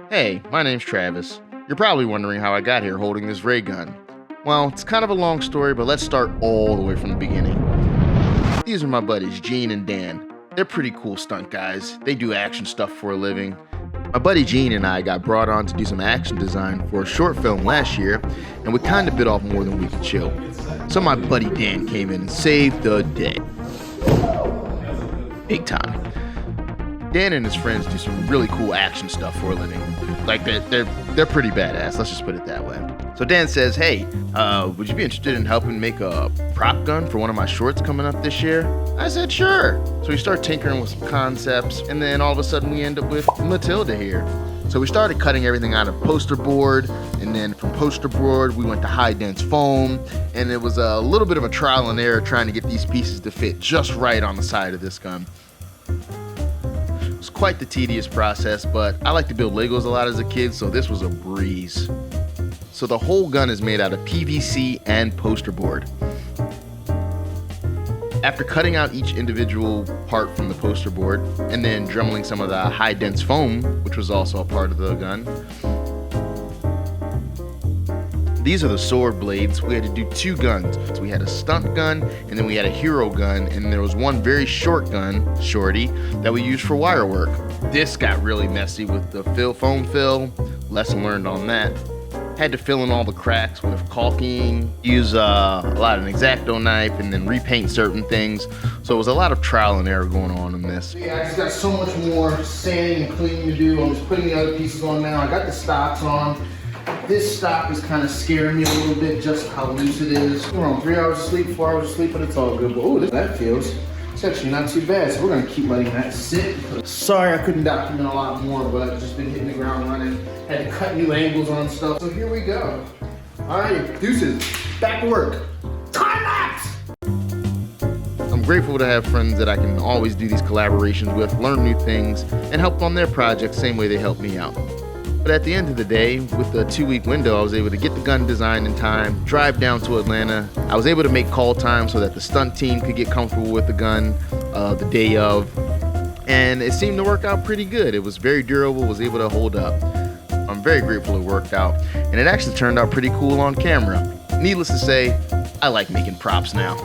Hey, my name's Travis. You're probably wondering how I got here holding this ray gun. Well, it's kind of a long story, but let's start all the way from the beginning. These are my buddies, Gene and Dan. They're pretty cool stunt guys. They do action stuff for a living. My buddy Gene and I got brought on to do some action design for a short film last year, and we kind of bit off more than we could chew. So my buddy Dan came in and saved the day. Big time. Dan and his friends do some really cool action stuff for a living. Like they're pretty badass, let's just put it that way. So Dan says, hey, would you be interested in helping make a prop gun for one of my shorts coming up this year? I said, sure. So we start tinkering with some concepts, and then all of a sudden we end up with Matilda here. So we started cutting everything out of poster board, and then from poster board we went to high dense foam, and it was a little bit of a trial and error trying to get these pieces to fit just right on the side of this gun. It's quite the tedious process, but I like to build Legos a lot as a kid, so this was a breeze. So the whole gun is made out of PVC and poster board. After cutting out each individual part from the poster board and then dremeling some of the high dense foam, which was also a part of the gun, these are the sword blades. We had to do two guns. So we had a stunt gun, and then we had a hero gun, and there was one very short gun, Shorty, that we used for wire work. This got really messy with the foam fill. Lesson learned on that. Had to fill in all the cracks with caulking, use a lot of an X-Acto knife, and then repaint certain things. So it was a lot of trial and error going on in this. Yeah, I just got so much more sanding and cleaning to do. I'm just putting the other pieces on now. I got the stocks on. This stock is kind of scaring me a little bit, just how loose it is. We're on 3 hours of sleep, 4 hours of sleep, but it's all good. But oh, that feels, it's actually not too bad. So we're gonna keep letting that sit. Sorry I couldn't document a lot more, but I've just been hitting the ground running. Had to cut new angles on stuff. So here we go. All right, deuces, back to work. Time lapse! I'm grateful to have friends that I can always do these collaborations with, learn new things, and help on their projects same way they help me out. But at the end of the day, with the 2-week window, I was able to get the gun designed in time, drive down to Atlanta. I was able to make call time so that the stunt team could get comfortable with the gun the day of. And it seemed to work out pretty good. It was very durable, was able to hold up. I'm very grateful it worked out. And it actually turned out pretty cool on camera. Needless to say, I like making props now.